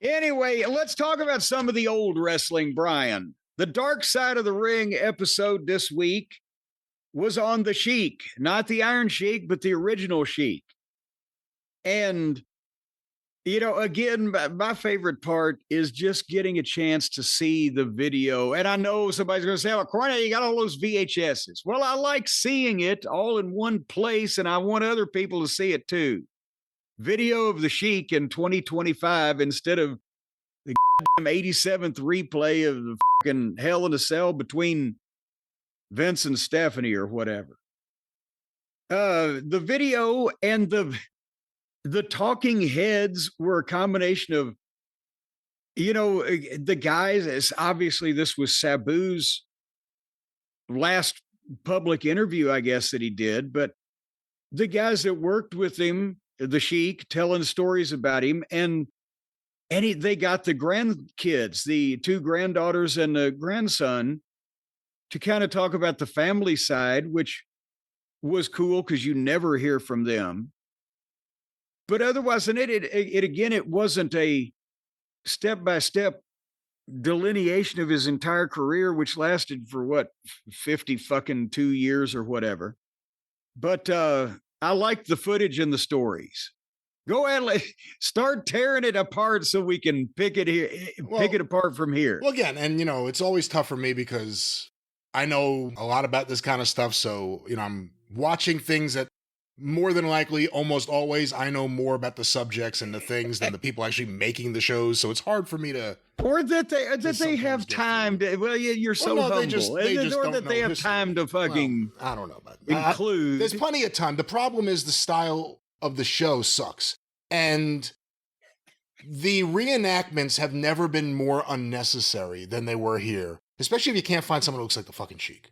Anyway, let's talk about some of the old wrestling, Brian. The Dark Side of the Ring episode this week was on the Sheik, not the Iron Sheik, but the original Sheik. And, again, my favorite part is just getting a chance to see the video. And I know somebody's going to say, well, Cornette, you got all those VHSs. Well, I like seeing it all in one place, and I want other people to see it too. Video of the Sheik in 2025 instead of the 87th replay of the fucking Hell in a Cell between Vince and Stephanie or whatever. The video and the talking heads were a combination of, the guys. Obviously, this was Sabu's last public interview, I guess, that he did. But the guys that worked with him, the Sheik, telling stories about him, and they got the grandkids, the two granddaughters and the grandson, to kind of talk about the family side, which was cool because you never hear from them. But otherwise, and it wasn't a step-by-step delineation of his entire career, which lasted for 50 fucking 2 years or whatever. But I liked the footage and the stories. Go ahead, start tearing it apart so we can pick it apart from here. Well, again, and it's always tough for me because I know a lot about this kind of stuff. So, I'm watching things that more than likely, almost always, I know more about the subjects and the things than the people actually making the shows. So it's hard for me to. Or that they have time to. Well, you're so humble. They just or that they have time to fucking. Well, I don't know about that. Include. There's plenty of time. The problem is the style of the show sucks. And the reenactments have never been more unnecessary than they were here. Especially if you can't find someone who looks like the fucking Sheik.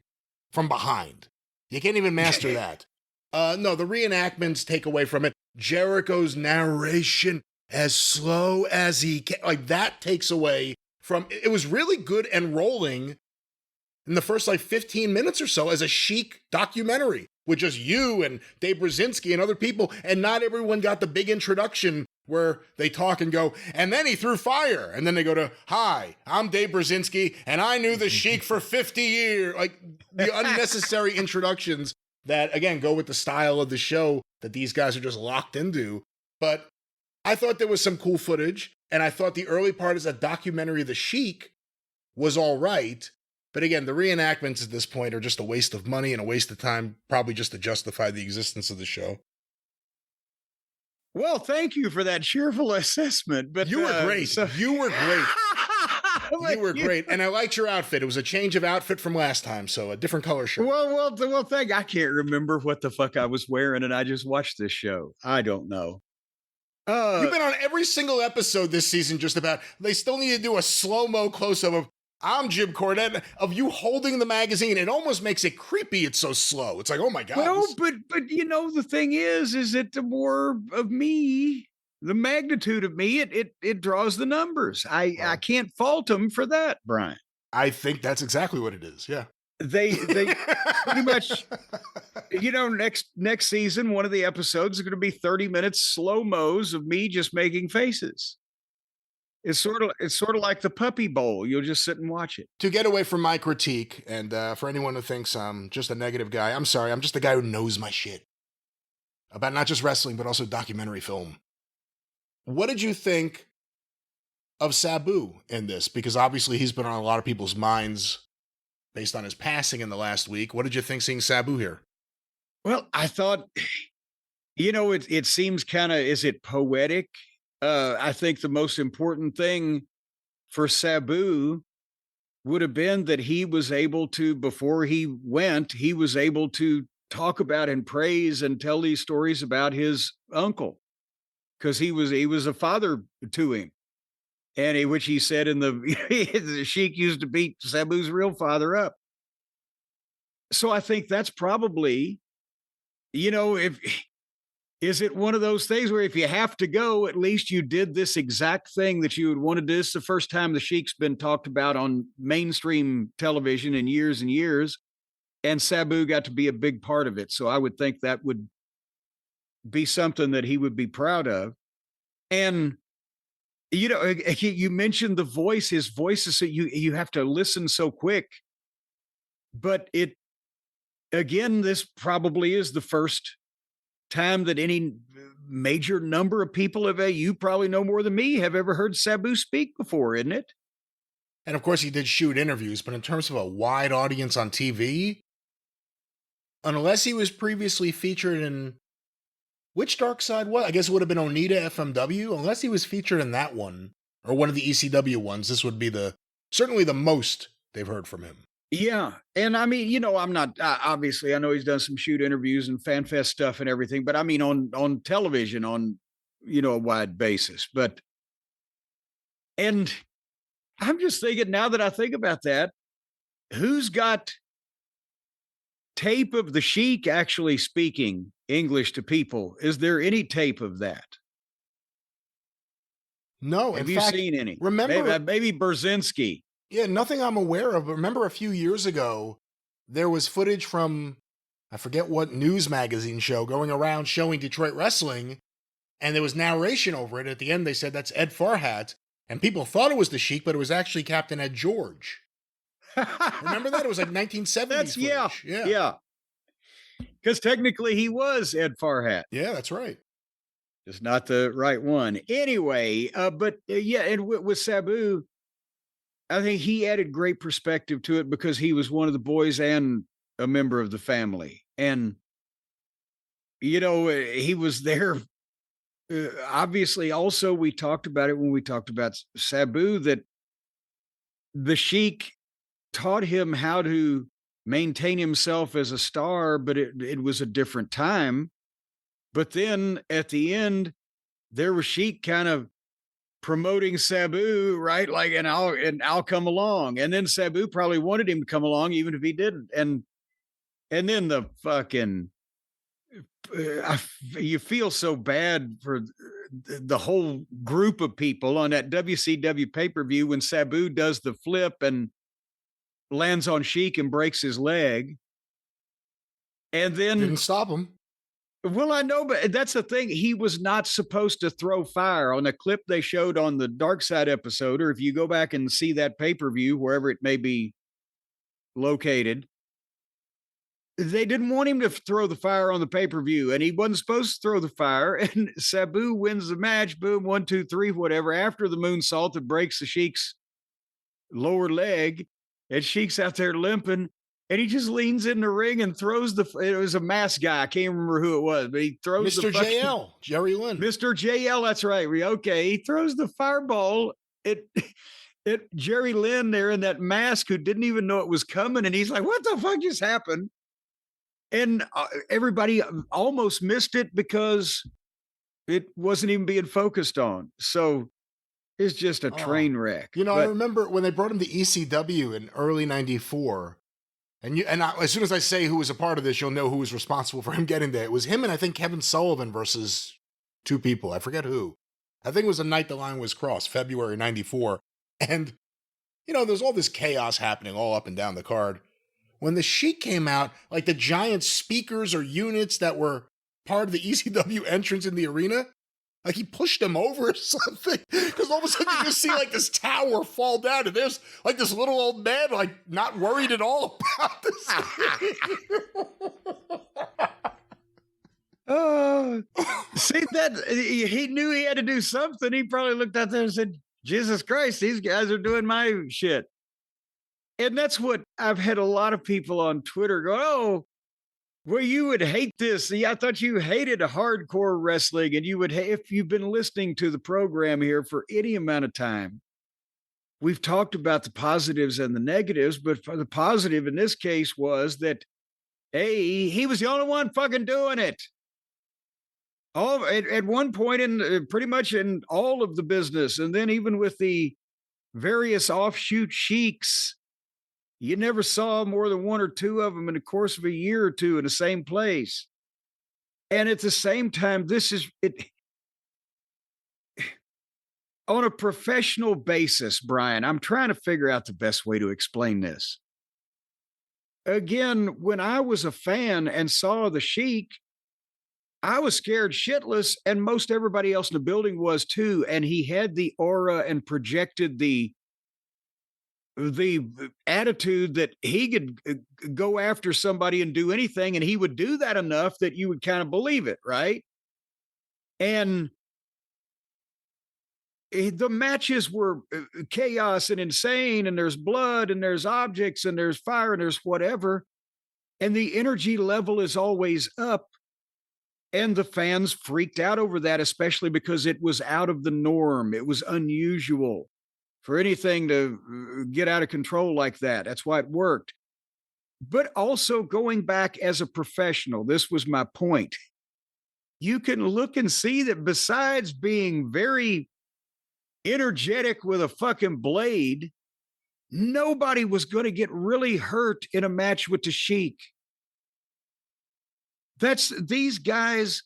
From behind. You can't even master that. No, the reenactments take away from it. Jericho's narration, as slow as he can, like that takes away from, it was really good and rolling in the first 15 minutes or so as a Sheik documentary with just you and Dave Brzezinski and other people, and not everyone got the big introduction where they talk and go, and then he threw fire, and then they go to, hi, I'm Dave Brzezinski, and I knew the Sheik for 50 years. Like, the unnecessary introductions that, again, go with the style of the show that these guys are just locked into. But I thought there was some cool footage, and I thought the early part as a documentary of the Sheik was all right. But again, the reenactments at this point are just a waste of money and a waste of time, probably just to justify the existence of the show. Well, thank you for that cheerful assessment. But you were great. You were great. You were great. And I liked your outfit. It was a change of outfit from last time, so a different color shirt. Well, thank you. I can't remember what the fuck I was wearing, and I just watched this show. I don't know. You've been on every single episode this season, just about. They still need to do a slow-mo close-up of, I'm Jim Cornette, of you holding the magazine. It almost makes it creepy. It's so slow. It's like, oh my God. Well, but the thing is that the more of me, the magnitude of me, it draws the numbers. I can't fault them for that, Brian. I think that's exactly what it is. Yeah. They pretty much, next season, one of the episodes is going to be 30 minutes slow-mos of me just making faces. It's sort of like the Puppy Bowl. You'll just sit and watch it. To get away from my critique, and for anyone who thinks I'm just a negative guy, I'm sorry. I'm just a guy who knows my shit about not just wrestling, but also documentary film. What did you think of Sabu in this? Because obviously he's been on a lot of people's minds based on his passing in the last week. What did you think seeing Sabu here? Well, I thought, it seems kind of, is it poetic? I think the most important thing for Sabu would have been that he was able to, before he went, he was able to talk about and praise and tell these stories about his uncle, because he was a father to him, and which he said in the Sheik used to beat Sabu's real father up. So I think that's probably, is it one of those things where if you have to go, at least you did this exact thing that you would want to do? This is the first time the Sheik's been talked about on mainstream television in years and years, and Sabu got to be a big part of it. So I would think that would be something that he would be proud of. And, You mentioned the voice. His voice is so you have to listen so quick. But again, this probably is the first time that any major number of people you probably know more than me, have ever heard Sabu speak before, isn't it? And of course, he did shoot interviews, but in terms of a wide audience on TV, unless he was previously featured in which Dark Side was, I guess it would have been Onita FMW. Unless he was featured in that one or one of the ECW ones, this would be certainly the most they've heard from him. Yeah. And I mean, I'm not obviously I know he's done some shoot interviews and fan fest stuff and everything, but I mean on television on a wide basis. And I'm just thinking now that I think about that, who's got tape of the Sheik actually speaking English to people? Is there any tape of that? No. Have you seen any? Remember, maybe Brzezinski. Yeah, nothing I'm aware of. But remember, a few years ago, there was footage from I forget what news magazine show going around showing Detroit wrestling, and there was narration over it. At the end, they said that's Ed Farhat, and people thought it was the Sheik, but it was actually Captain Ed George. Remember that? It was like 1970s. That's footage. Yeah. Because technically he was Ed Farhat. Yeah, that's right. Just not the right one. Anyway, yeah, and with Sabu, I think he added great perspective to it because he was one of the boys and a member of the family. And, he was there. Obviously, also, we talked about it when we talked about Sabu, that the Sheik taught him how to maintain himself as a star, but it was a different time. But then at the end, there was Sheik kind of promoting Sabu, right? Like, and I'll come along. And then Sabu probably wanted him to come along, even if he didn't. And then the fucking, you feel so bad for the whole group of people on that WCW pay-per-view when Sabu does the flip and lands on Sheik and breaks his leg. And then didn't stop him. Well, I know, but that's the thing. He was not supposed to throw fire. On the clip they showed on the Dark Side episode, or if you go back and see that pay-per-view, wherever it may be located, they didn't want him to throw the fire on the pay-per-view, and he wasn't supposed to throw the fire. And Sabu wins the match. Boom, 1, 2, 3, whatever. After the moonsault that breaks the Sheik's lower leg, and Sheik's out there limping. And he just leans in the ring and throws it was a masked guy. I can't remember who it was, but he throws Mr. JL, Jerry Lynn. Mr. JL, that's right. Okay. He throws the fireball at Jerry Lynn there in that mask who didn't even know it was coming. And he's like, what the fuck just happened? And everybody almost missed it because it wasn't even being focused on. So it's just a train wreck. I remember when they brought him to ECW in early 94. As soon as I say who was a part of this, you'll know who was responsible for him getting there. It was him and I think Kevin Sullivan versus two people. I forget who. I think it was the night the line was crossed, February 94. And, there's all this chaos happening all up and down the card. When the Sheik came out, like the giant speakers or units that were part of the ECW entrance in the arena, like he pushed them over or something. Because all of a sudden you just see like this tower fall down, and there's like this little old man like not worried at all about this. See that he knew he had to do something. He probably looked out there and said, Jesus Christ, these guys are doing my shit. And that's what I've had a lot of people on Twitter go, oh, well, you would hate this. See, I thought you hated hardcore wrestling, and you would, if you've been listening to the program here for any amount of time, we've talked about the positives and the negatives, but for the positive in this case was that, hey, he was the only one fucking doing it. At one point in pretty much in all of the business, and then even with the various offshoot Sheiks, you never saw more than one or two of them in the course of a year or two in the same place. And at the same time, this is it on a professional basis, Brian. I'm trying to figure out the best way to explain this. Again, when I was a fan and saw the Sheik, I was scared shitless, and most everybody else in the building was too. And he had the aura and projected the attitude that he could go after somebody and do anything, and he would do that enough that you would kind of believe it, right? And the matches were chaos and insane, and there's blood, and there's objects, and there's fire, and there's whatever, and the energy level is always up. And the fans freaked out over that, especially because it was out of the norm. It was unusual for anything to get out of control like that. That's why it worked. But also going back as a professional, this was my point. You can look and see that besides being very energetic with a fucking blade, nobody was going to get really hurt in a match with the Sheik. These guys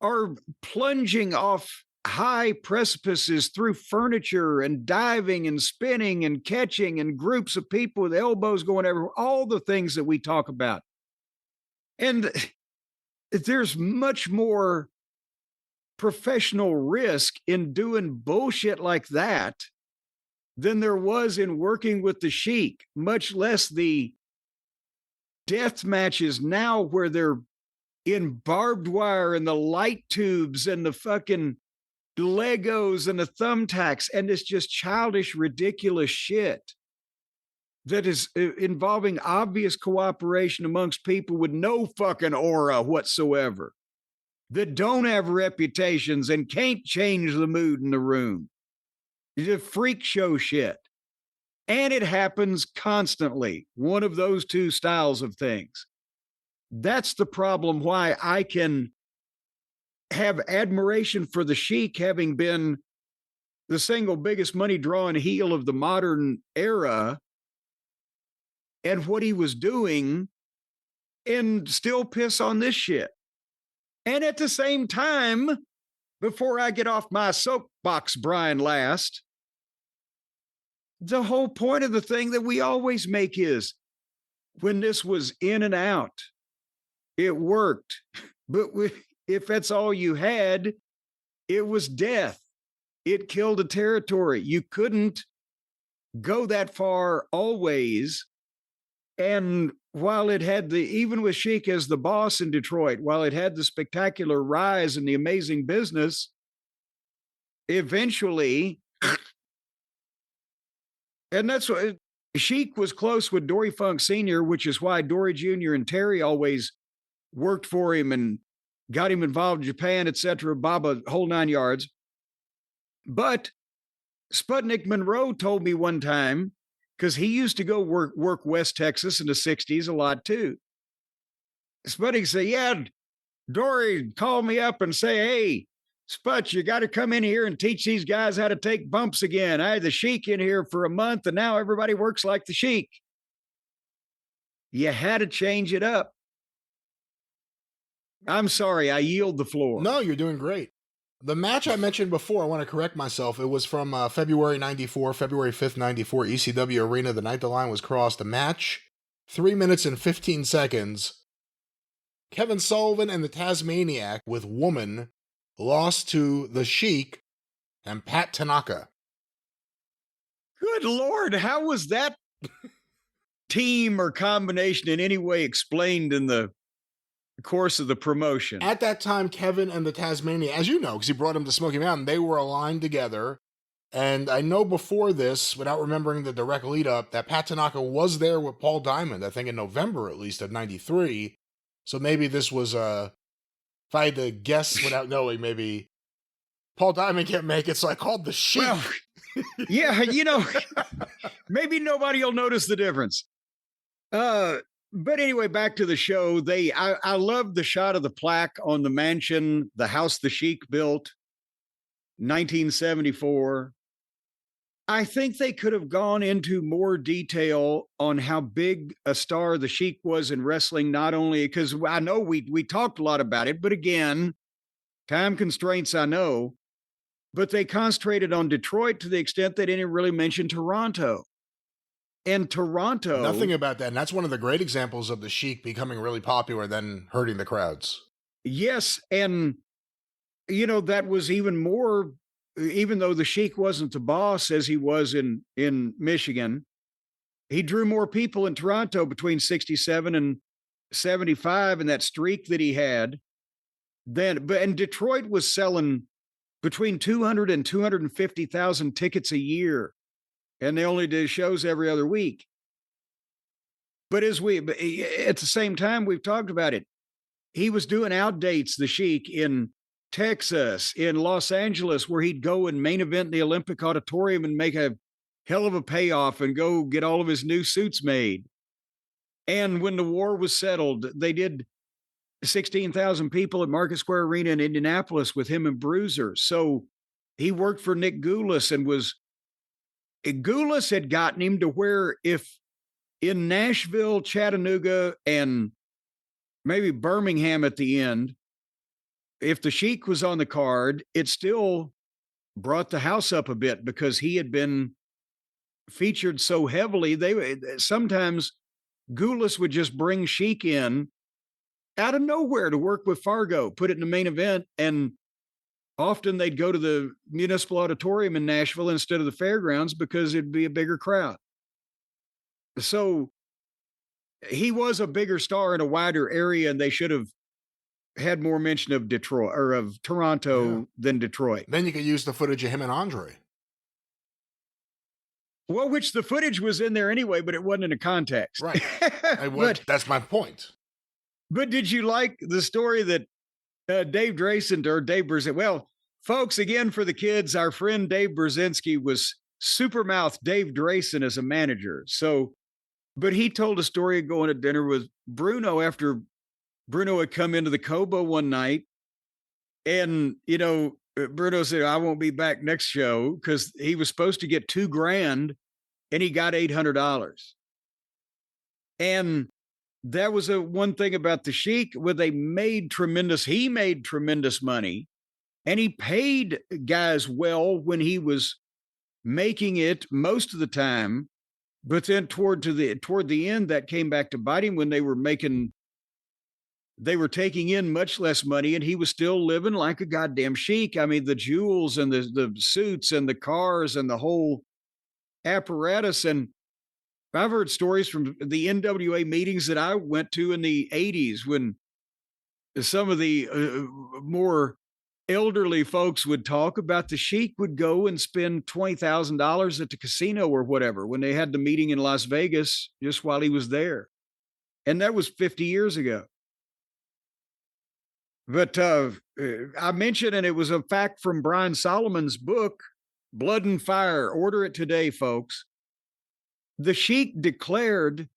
are plunging off high precipices through furniture and diving and spinning and catching and groups of people with elbows going everywhere, all the things that we talk about. And there's much more professional risk in doing bullshit like that than there was in working with the Sheik, much less the death matches now where they're in barbed wire and the light tubes and the fucking Legos and the thumbtacks, and it's just childish, ridiculous shit that is involving obvious cooperation amongst people with no fucking aura whatsoever, that don't have reputations and can't change the mood in the room. It's a freak show shit. And it happens constantly. One of those two styles of things. That's the problem why I can have admiration for the Sheik having been the single biggest money drawing heel of the modern era and what he was doing, and still piss on this shit. And at the same time, before I get off my soapbox, Brian Last, the whole point of the thing that we always make is when this was in and out, it worked. But if that's all you had, it was death. It killed a territory. You couldn't go that far always. And while it had even with Sheik as the boss in Detroit, while it had the spectacular rise and the amazing business, eventually, and that's what Sheik was close with Dory Funk Sr., which is why Dory Jr. and Terry always worked for him and got him involved in Japan, etc. Baba, whole 9 yards. But Sputnik Monroe told me one time, because he used to go work West Texas in the 60s a lot too. Sputnik said, yeah, Dory called me up and say, hey, Sput, you got to come in here and teach these guys how to take bumps again. I had the Sheik in here for a month, and now everybody works like the Sheik. You had to change it up. I'm sorry, I yield the floor. No, you're doing great. The match I mentioned before, I want to correct myself. It was from February 94, February 5th, 94, ECW Arena. The night the line was crossed. The match, 3 minutes and 15 seconds. Kevin Sullivan and the Tasmaniac with Woman lost to the Sheik and Pat Tanaka. Good Lord, how was that team or combination in any way explained in the course of the promotion? At that time, Kevin and the Tasmaniac, as you know, because he brought him to Smoky Mountain, they were aligned together. And I know before this, without remembering the direct lead up, that Pat Tanaka was there with Paul Diamond, I think in November at least of 93. So maybe this was, if I had to guess without knowing, maybe Paul Diamond can't make it, so I called the Sheik. Well, yeah, maybe nobody will notice the difference. But anyway, back to the show. I love the shot of the plaque on the mansion, the house the Sheik built, 1974. I think they could have gone into more detail on how big a star the Sheik was in wrestling, not only because I know we talked a lot about it, but again, time constraints, I know, but they concentrated on Detroit to the extent they didn't really mention Toronto. And Toronto. Nothing about that. And that's one of the great examples of the Sheik becoming really popular, then hurting the crowds. Yes, and that was even more. Even though the Sheik wasn't the boss as he was in Michigan, he drew more people in Toronto between 67 and 75, and that streak that he had then. But and Detroit was selling between 200 and 250,000 tickets a year, and they only did shows every other week. But at the same time, we've talked about it. He was doing outdates, the Sheik, in Texas, in Los Angeles, where he'd go and main event in the Olympic Auditorium and make a hell of a payoff and go get all of his new suits made. And when the war was settled, they did 16,000 people at Market Square Arena in Indianapolis with him and Bruiser. So he worked for Nick Goulas and Goulas had gotten him to where if in Nashville, Chattanooga, and maybe Birmingham at the end, if the Sheik was on the card, it still brought the house up a bit because he had been featured so heavily. Sometimes Goulas would just bring Sheik in out of nowhere to work with Fargo, put it in the main event, and often they'd go to the Municipal Auditorium in Nashville instead of the fairgrounds because it'd be a bigger crowd. So he was a bigger star in a wider area, and they should have had more mention of Detroit or of Toronto than Detroit. Then you could use the footage of him and Andre. Well, which the footage was in there anyway, but it wasn't in a context. Right. That's my point. But did you like the story that Dave Brzezinski, well, folks, again, for the kids, our friend Dave Brzezinski was Supermouth Dave Drayson as a manager. So, but he told a story of going to dinner with Bruno after Bruno had come into the Cobo one night. And, Bruno said, I won't be back next show because he was supposed to get $2,000 and he got $800. And that was one thing about the Sheik where he made tremendous money, and he paid guys well when he was making it most of the time. But then toward the end, that came back to bite him when they were taking in much less money, and he was still living like a goddamn Sheik. I mean, the jewels and the suits and the cars and the whole apparatus. And I've heard stories from the NWA meetings that I went to in the 80s when some of the more elderly folks would talk about the Sheik would go and spend $20,000 at the casino or whatever when they had the meeting in Las Vegas just while he was there. And that was 50 years ago. But I mentioned, and it was a fact from Brian Solomon's book, Blood and Fire. Order it today, folks. The Sheik declared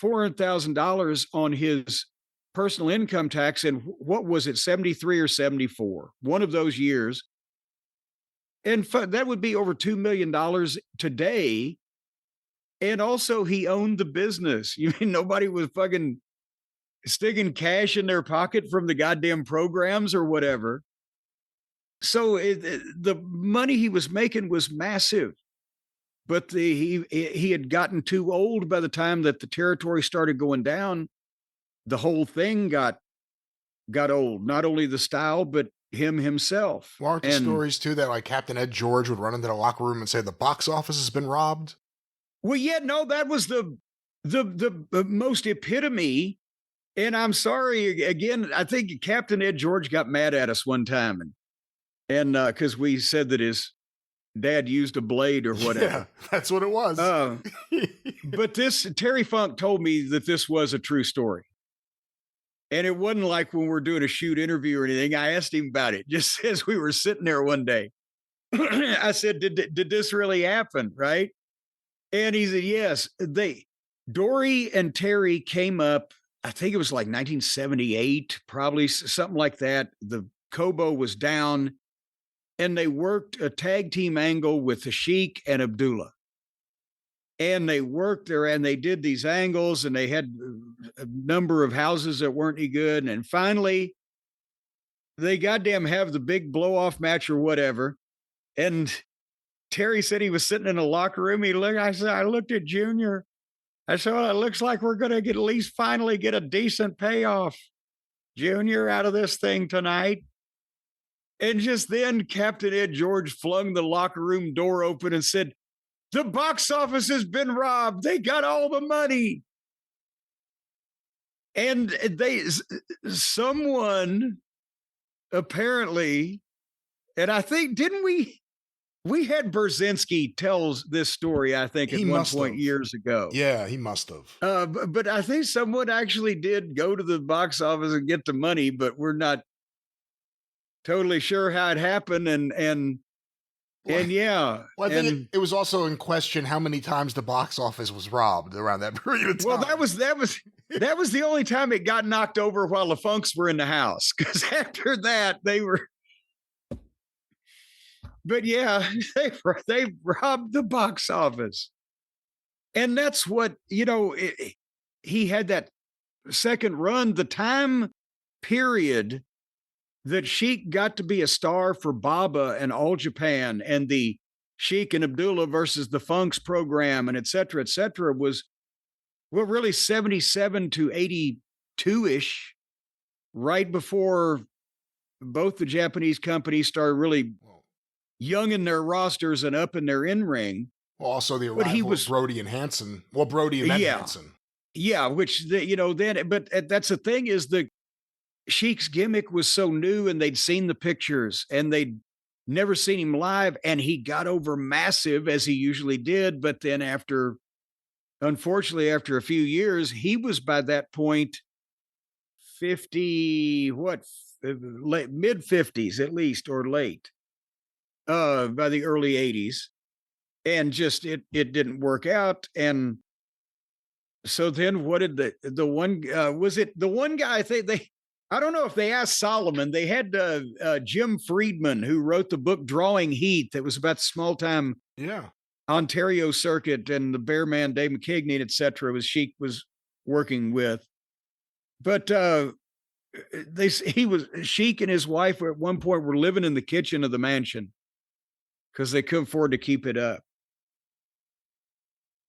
$400,000 on his personal income tax, and what was it, 73 or 74? One of those years. And that would be over $2 million today. And also, he owned the business. You mean nobody was fucking sticking cash in their pocket from the goddamn programs or whatever. So the money he was making was massive. But he had gotten too old by the time that the territory started going down. The whole thing got old. Not only the style, but him himself. Well, aren't the stories too that like Captain Ed George would run into the locker room and say the box office has been robbed? Well, yeah, no, that was the most epitome. And I'm sorry again. I think Captain Ed George got mad at us one time, and because we said that his dad used a blade or whatever. Yeah, that's what it was. But Terry Funk told me that this was a true story. And it wasn't like when we're doing a shoot interview or anything. I asked him about it just as we were sitting there one day. I said, did this really happen? Right. And he said, yes, Dory and Terry came up, I think it was like 1978, probably something like that. The Cobo was down. And they worked a tag team angle with the Sheik and Abdullah. And they worked there and they did these angles and they had a number of houses that weren't any good. And finally, they goddamn have the big blow off match or whatever. And Terry said he was sitting in a locker room. I looked at Junior. I said, well, it looks like we're going to at least finally get a decent payoff. Junior out of this thing tonight. And just then, Captain Ed George flung the locker room door open and said, "The box office has been robbed. They got all the money." And someone apparently, and I think, didn't we had Brzezinski tells this story, I think, at He one must point have. years ago. Yeah, he must have. But I think someone actually did go to the box office and get the money, but we're not totally sure how it happened. And yeah, Well, I think and it was also in question how many times the box office was robbed around that period of time. well, that was the only time it got knocked over while the Funks were in the house. Because after that, they were. But yeah, they robbed the box office, and that's what he had that second run. The time period that Sheik got to be a star for Baba and All Japan and the Sheik and Abdullah versus the Funks program and et cetera, was, well, really 77 to 82-ish, right before both the Japanese companies started really young in their rosters and up in their in-ring. Well, also the arrival of Brody and Hansen. Well, Brody and then Hansen. Yeah, which, but that's the thing, is the Sheik's gimmick was so new, and they'd seen the pictures and they'd never seen him live, and he got over massive as he usually did. But then unfortunately, after a few years, he was by that point 50, mid 50s at least, or late, by the early 80s. And just, it didn't work out. And so then what did the one, was it the one guy, I don't know if they asked Solomon. They had Jim Friedman, who wrote the book Drawing Heat, that was about the small time Ontario circuit, and the Bearman, Dave McKigney, et cetera, Sheik was working with. But Sheik and his wife at one point were living in the kitchen of the mansion because they couldn't afford to keep it up.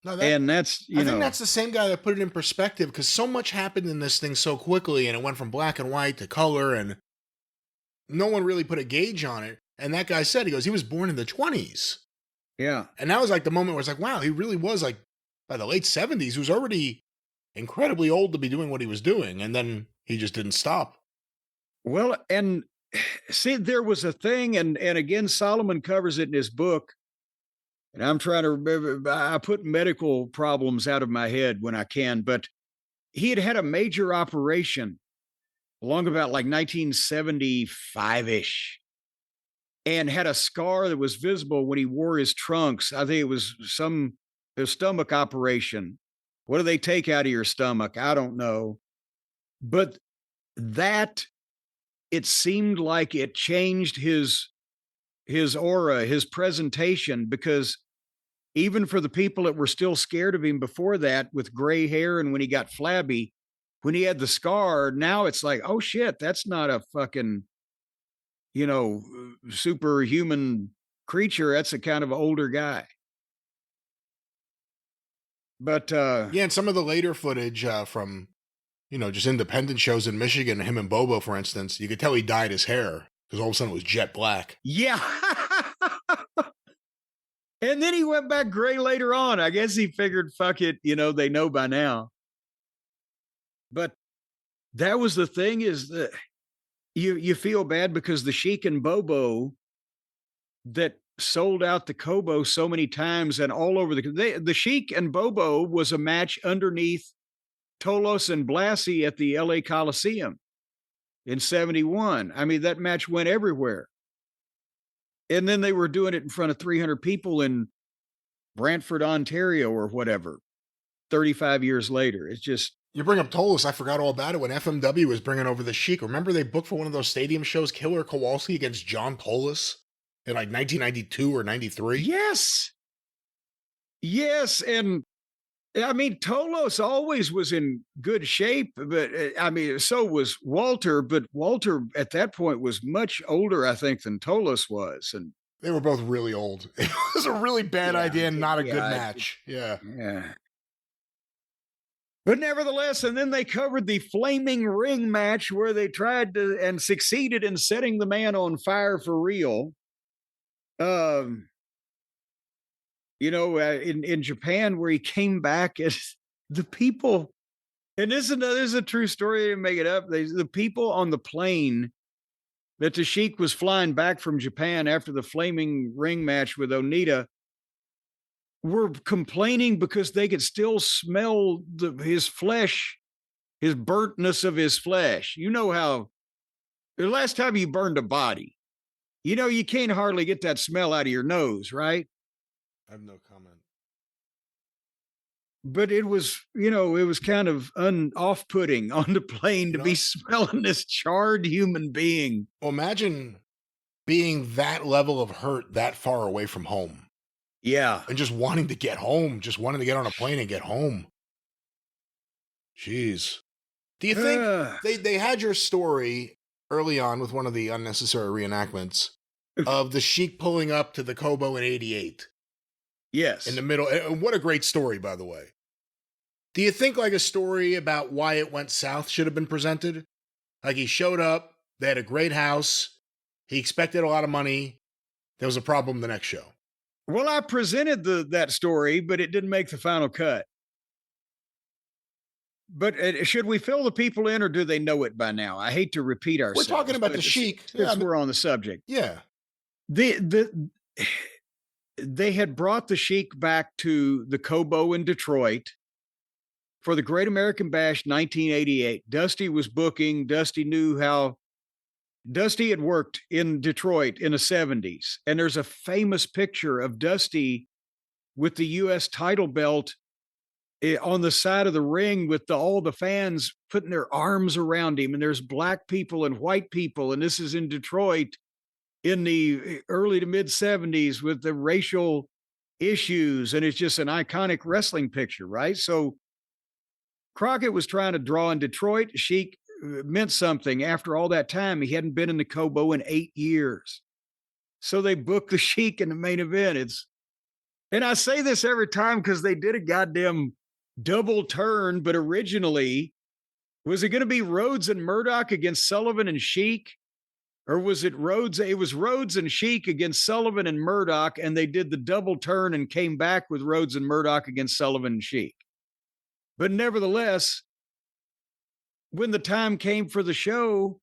No, and that's, I think that's the same guy that put it in perspective, because so much happened in this thing so quickly, and it went from black and white to color, and no one really put a gauge on it. And that guy said, he was born in the 20s. Yeah. And that was like the moment where it's like, wow, he really was, like, by the late 70s, he was already incredibly old to be doing what he was doing. And then he just didn't stop. Well, and see, there was a thing, and again, Solomon covers it in his book. And I'm trying to remember, I put medical problems out of my head when I can, but he had a major operation along about like 1975-ish, and had a scar that was visible when he wore his trunks. I think it was a stomach operation. What do they take out of your stomach? I don't know. But it seemed like it changed his aura, his presentation, because even for the people that were still scared of him before that, with gray hair and when he got flabby, when he had the scar, now it's like, oh shit, that's not a fucking, superhuman creature. That's a kind of older guy. But yeah, and some of the later footage from, just independent shows in Michigan, him and Bobo, for instance, you could tell he dyed his hair because all of a sudden it was jet black. Yeah. And then he went back gray later on. I guess he figured, fuck it, they know by now. But that was the thing, is that you feel bad because the Sheik and Bobo that sold out the Kobo so many times and all over the Sheik and Bobo was a match underneath Tolos and Blassie at the LA Coliseum in 71. I mean, that match went everywhere. And then they were doing it in front of 300 people in Brantford, Ontario, or whatever, 35 years later. It's just... You bring up Tolos, I forgot all about it when FMW was bringing over the Sheik. Remember they booked for one of those stadium shows, Killer Kowalski against John Tolos in like 1992 or 93? Yes. Yes, and I mean, Tolos always was in good shape, but I mean, so was Walter, but Walter at that point was much older, I think, than Tolos was. And they were both really old. It was a really bad idea and not a good match. Yeah. But nevertheless, and then they covered the flaming ring match where they tried to and succeeded in setting the man on fire for real. Um, in Japan, where he came back, and the people, and this is a true story. I didn't make it up. The people on the plane that the Sheik was flying back from Japan after the flaming ring match with Onita were complaining because they could still smell his flesh, his burntness of his flesh. You know how the last time you burned a body, you can't hardly get that smell out of your nose, right? I have no comment. But it was, it was kind of off-putting on the plane to be smelling this charred human being. Well, imagine being that level of hurt that far away from home. Yeah. And just wanting to get home, just wanting to get on a plane and get home. Jeez. Do you think they had your story early on with one of the unnecessary reenactments of the Sheik pulling up to the Kobo in 88? Yes. In the middle. And what a great story, by the way. Do you think like a story about why it went south should have been presented? Like he showed up, they had a great house, he expected a lot of money, there was a problem the next show. Well, I presented that story, but it didn't make the final cut. But should we fill the people in, or do they know it by now? I hate to repeat ourselves. We're talking about the Sheik. We're on the subject. Yeah. They had brought the Sheik back to the Kobo in Detroit for the Great American Bash 1988. Dusty was booking. Dusty knew how. Dusty had worked in Detroit in the 70s. And there's a famous picture of Dusty with the U.S. title belt on the side of the ring with all the fans putting their arms around him. And there's black people and white people. And this is in Detroit in the early to mid 70s with the racial issues. And it's just an iconic wrestling picture, right? So Crockett was trying to draw in Detroit. Sheik meant something. After all that time, he hadn't been in the Kobo in 8 years. So they booked the Sheik in the main event. And I say this every time because they did a goddamn double turn, but originally, was it going to be Rhodes and Murdoch against Sullivan and Sheik? Or was it Rhodes? It was Rhodes and Sheik against Sullivan and Murdoch, and they did the double turn and came back with Rhodes and Murdoch against Sullivan and Sheik. But nevertheless, when the time came for the show,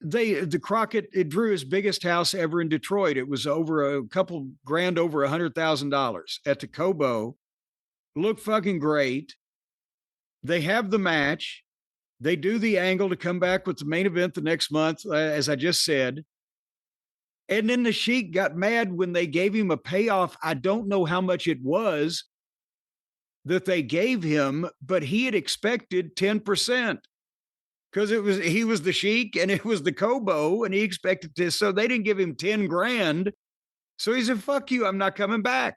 the Crockett, it drew his biggest house ever in Detroit. It was over a couple grand over $100,000 at the Kobo. Looked fucking great. They have the match. They do the angle to come back with the main event the next month, as I just said. And then the Sheik got mad when they gave him a payoff. I don't know how much it was that they gave him, but he had expected 10% because he was the Sheik and it was the Kobo, and he expected this. So they didn't give him 10 grand. So he said, fuck you, I'm not coming back.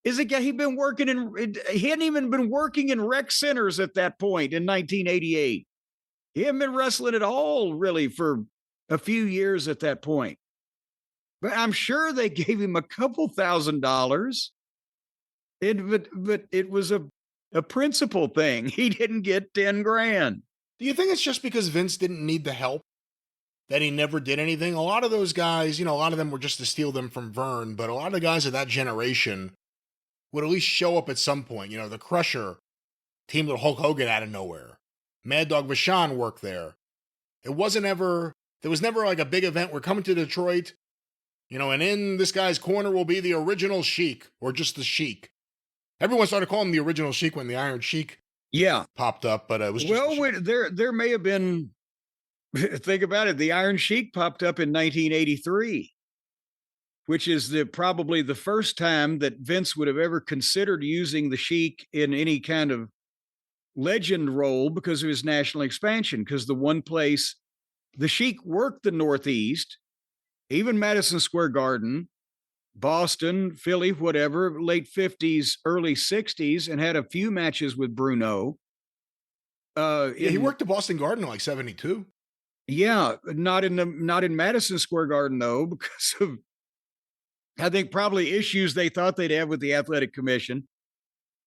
Is a guy he hadn't even been working in rec centers at that point in 1988. He hadn't been wrestling at all really for a few years at that point. But I'm sure they gave him a couple $1,000. But it was a principle thing. He didn't get 10 grand. Do you think it's just because Vince didn't need the help that he never did anything? A lot of those guys, a lot of them were just to steal them from Vern, but a lot of the guys of that generation would at least show up at some point. The Crusher teamed with Hulk Hogan out of nowhere. Mad Dog Vachon worked there. There was never like a big event. We're coming to Detroit, and in this guy's corner will be the original Sheik, or just the Sheik. Everyone started calling him the original Sheik when the Iron Sheik popped up, but it was just there may have been, think about it, the Iron Sheik popped up in 1983. Which is probably the first time that Vince would have ever considered using the Sheik in any kind of legend role because of his national expansion. Because the one place the Sheik worked the Northeast, even Madison Square Garden, Boston, Philly, whatever, late 50s, early 60s, and had a few matches with Bruno. He worked the Boston Garden in like 72. Yeah, not in Madison Square Garden though, because of, I think, probably issues they thought they'd have with the athletic commission.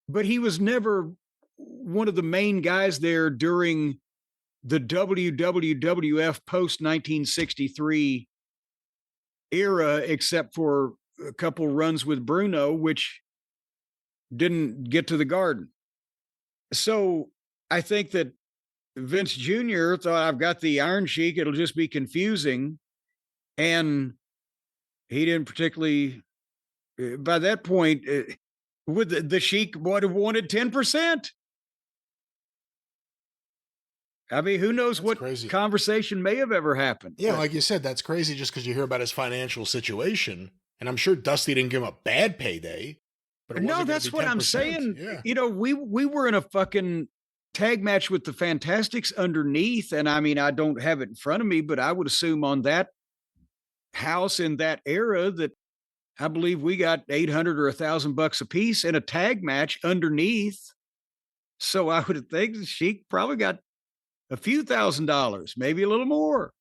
But he was never one of the main guys there during the WWF post 1963 era, except for a couple runs with Bruno, which didn't get to the Garden. So I think that Vince Jr. thought, I've got the Iron Sheik, it'll just be confusing. And he didn't particularly, by that point, would the Sheik would have wanted 10%. I mean, who knows what conversation may have ever happened. Yeah, like you said, that's crazy just because you hear about his financial situation. And I'm sure Dusty didn't give him a bad payday. But no, that's what I'm saying. Yeah. You know, we were in a fucking tag match with the Fantastics underneath. And I mean, I don't have it in front of me, but I would assume on that house in that era that I believe we got $800 or $1,000 a piece in a tag match underneath. So I would think she probably got a few $1,000s, maybe a little more.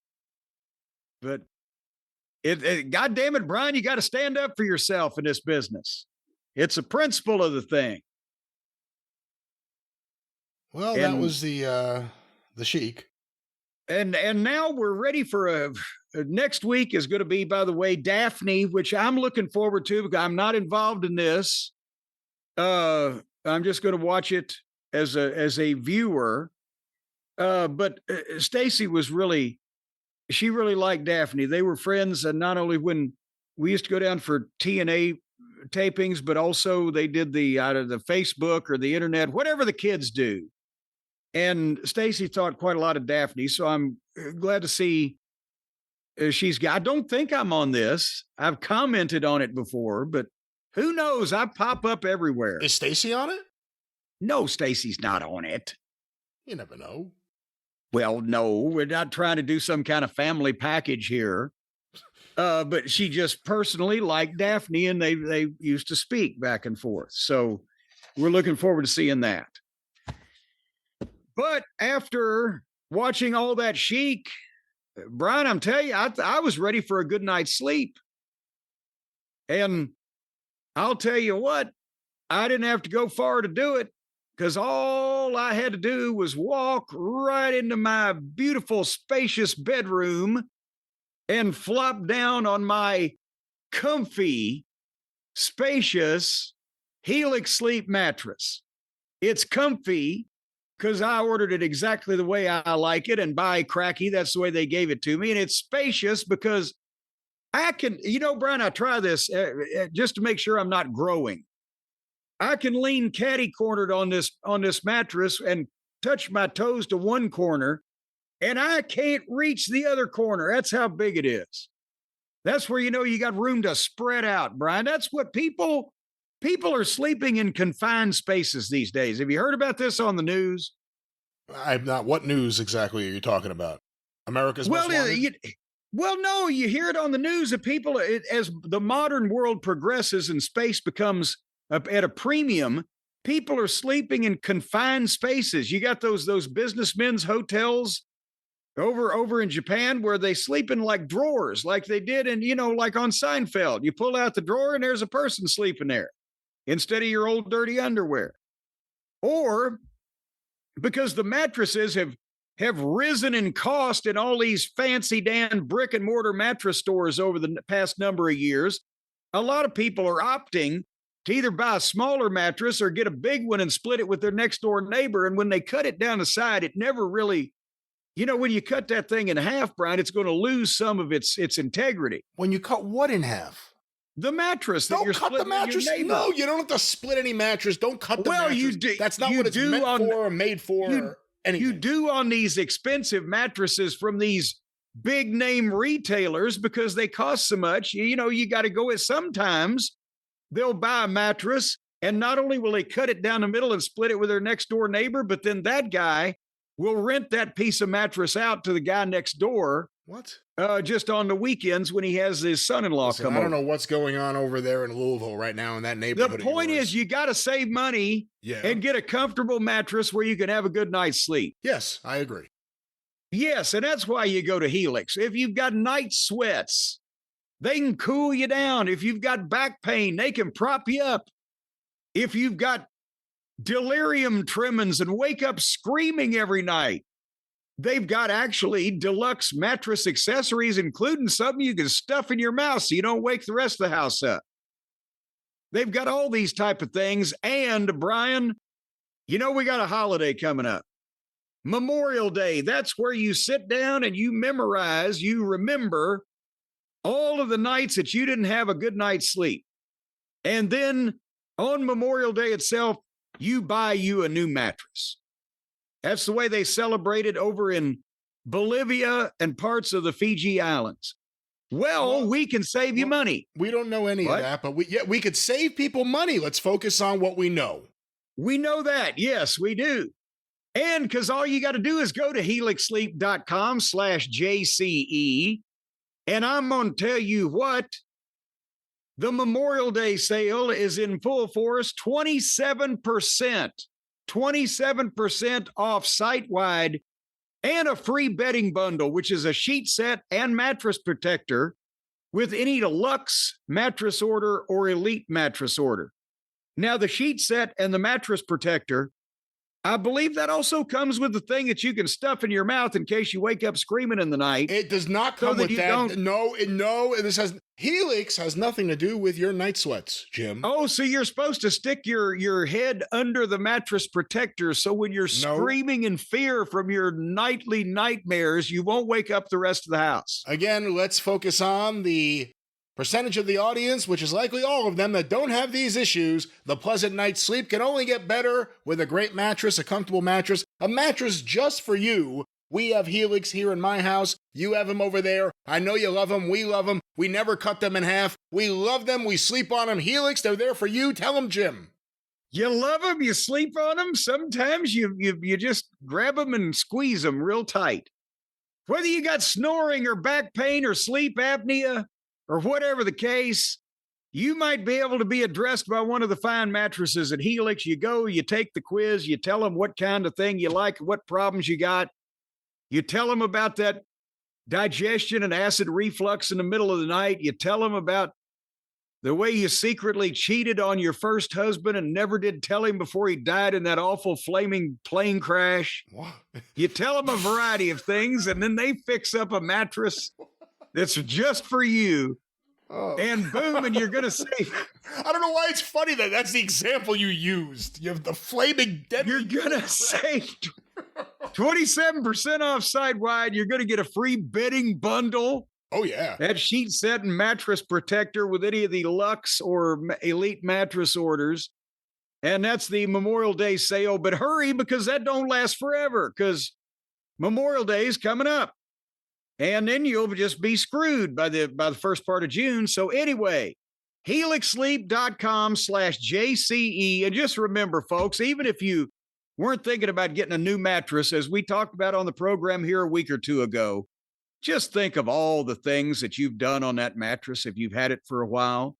But God damn it, Brian, you got to stand up for yourself in this business. It's a principle of the thing. Well, that was the Sheik. And now we're ready for next week is going to be, by the way, Daphne, which I'm looking forward to because I'm not involved in this. I'm just going to watch it as a viewer. But Stacy she really liked Daphne. They were friends, and not only when we used to go down for TNA tapings, but also they did the Facebook or the internet, whatever the kids do. And Stacy thought quite a lot of Daphne, so I'm glad to see I don't think I'm on this. I've commented on it before, but who knows? I pop up everywhere. Is Stacy on it? No, Stacy's not on it. You never know. Well, no, we're not trying to do some kind of family package here. But she just personally liked Daphne, and they used to speak back and forth. So we're looking forward to seeing that. But after watching all that Sheik, Brian, I'm telling you, I was ready for a good night's sleep. And I'll tell you what, I didn't have to go far to do it, because all I had to do was walk right into my beautiful, spacious bedroom and flop down on my comfy, spacious Helix sleep mattress. It's comfy because I ordered it exactly the way I like it, and by cracky, that's the way they gave it to me. And it's spacious because I can, Brian, I try this just to make sure I'm not growing. I can lean catty-cornered on this mattress and touch my toes to one corner, and I can't reach the other corner. That's how big it is. That's where you got room to spread out, Brian. That's what people are sleeping in confined spaces these days. Have you heard about this on the news? I've not. What news exactly are you talking about? America's Most Wanted? Well, no, you hear it on the news that people, as the modern world progresses and space becomes at a premium, people are sleeping in confined spaces. You got those businessmen's hotels over in Japan where they sleep in like drawers, like they did in, like on Seinfeld. You pull out the drawer and there's a person sleeping there instead of your old dirty underwear. Or because the mattresses have risen in cost in all these fancy Dan brick and mortar mattress stores over the past number of years, a lot of people are opting to either buy a smaller mattress or get a big one and split it with their next door neighbor. And when they cut it down the side, it never really, when you cut that thing in half, Brian, it's going to lose some of its integrity. When you cut what in half? The mattress that you're splitting. Don't cut the mattress. No, you don't have to split any mattress. Don't cut the mattress. You do. That's not what it's meant for or made for or anything. You do on these expensive mattresses from these big name retailers because they cost so much. You got to go with sometimes. They'll buy a mattress, and not only will they cut it down the middle and split it with their next door neighbor, but then that guy will rent that piece of mattress out to the guy next door. What? Just on the weekends when he has his son-in-law come over. I don't know what's going on over there in Louisville right now in that neighborhood. The point is you got to save money and get a comfortable mattress where you can have a good night's sleep. Yes, I agree. Yes, and that's why you go to Helix. If you've got night sweats, they can cool you down. If you've got back pain, they can prop you up. If you've got delirium tremens and wake up screaming every night. They've got actually deluxe mattress accessories, including something you can stuff in your mouth so you don't wake the rest of the house up. They've got all these type of things. And Brian, we got a holiday coming up. Memorial Day. That's where you sit down and you remember all of the nights that you didn't have a good night's sleep. And then on Memorial Day itself, you buy you a new mattress. That's the way they celebrate it over in Bolivia and parts of the Fiji Islands. Well, we can save you money. We don't know any of that, but we could save people money. Let's focus on what we know. We know that. Yes, we do. And because all you got to do is go to helixsleep.com/JCE. And I'm going to tell you what, the Memorial Day sale is in full force, 27%. 27% off site-wide, and a free bedding bundle, which is a sheet set and mattress protector with any deluxe mattress order or elite mattress order. Now, the sheet set and the mattress protector, I believe that also comes with the thing that you can stuff in your mouth in case you wake up screaming in the night. It does not come with that. No, Helix has nothing to do with your night sweats, Jim. Oh, so you're supposed to stick your head under the mattress protector so when you're screaming in fear from your nightly nightmares, you won't wake up the rest of the house. Again, let's focus on the percentage of the audience, which is likely all of them, that don't have these issues. The pleasant night's sleep can only get better with a great mattress, a comfortable mattress, a mattress just for you. We have Helix here in my house. You have them over there. I know you love them. We love them. We never cut them in half. We love them. We sleep on them. Helix, they're there for you. Tell them, Jim. You love them. You sleep on them. Sometimes you just grab them and squeeze them real tight. Whether you got snoring or back pain or sleep apnea, or whatever the case, you might be able to be addressed by one of the fine mattresses at Helix. You go, you take the quiz, you tell them what kind of thing you like, what problems you got. You tell them about that digestion and acid reflux in the middle of the night. You tell them about the way you secretly cheated on your first husband and never did tell him before he died in that awful flaming plane crash. What? You tell them a variety of things, and then they fix up a mattress that's just for you. Oh. And boom, and you're going to save. I don't know why it's funny that that's the example you used. You have the flaming dead. You're going to save 27% off site-wide. You're going to get a free bedding bundle. Oh, yeah. That sheet set and mattress protector with any of the Luxe or Elite mattress orders. And that's the Memorial Day sale. But hurry, because that don't last forever, because Memorial Day is coming up. And then you'll just be screwed by the first part of June. So anyway, helixsleep.com/JCE. And just remember, folks, even if you weren't thinking about getting a new mattress, as we talked about on the program here a week or two ago, just think of all the things that you've done on that mattress if you've had it for a while,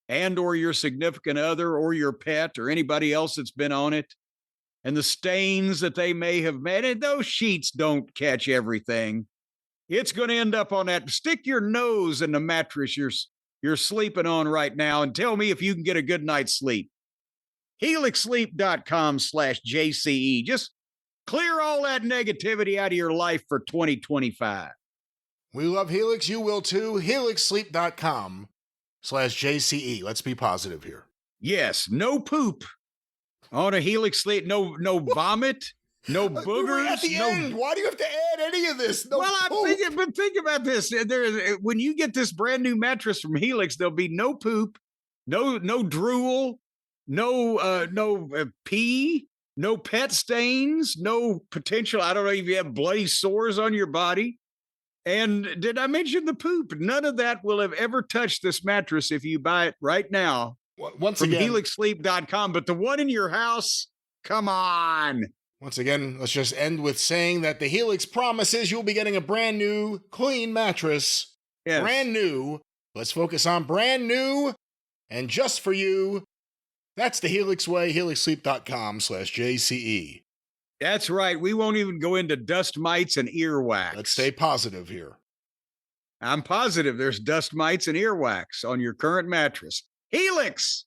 and or your significant other or your pet or anybody else that's been on it, and the stains that they may have made. And those sheets don't catch everything. It's going to end up on that. Stick your nose in the mattress you're sleeping on right now and tell me if you can get a good night's sleep. helixsleep.com/JCE. Just clear all that negativity out of your life for 2025. We love Helix. You will too. helixsleep.com/JCE. Let's be positive here. Yes. No poop on a Helix Sleep. No vomit. No boogers. At the end. Why do you have to add any of this? No well, I'm thinking, but think about this. When you get this brand new mattress from Helix, there'll be no poop, no drool, no pee, no pet stains, no potential. I don't know if you have bloody sores on your body. And did I mention the poop? None of that will have ever touched this mattress if you buy it right now. Once from again, helixsleep.com. But the one in your house, come on. Once again, let's just end with saying that the Helix promises you'll be getting a brand new, clean mattress. Yes. Brand new. Let's focus on brand new and just for you. That's the Helix way, helixsleep.com/JCE. That's right. We won't even go into dust mites and earwax. Let's stay positive here. I'm positive there's dust mites and earwax on your current mattress. Helix!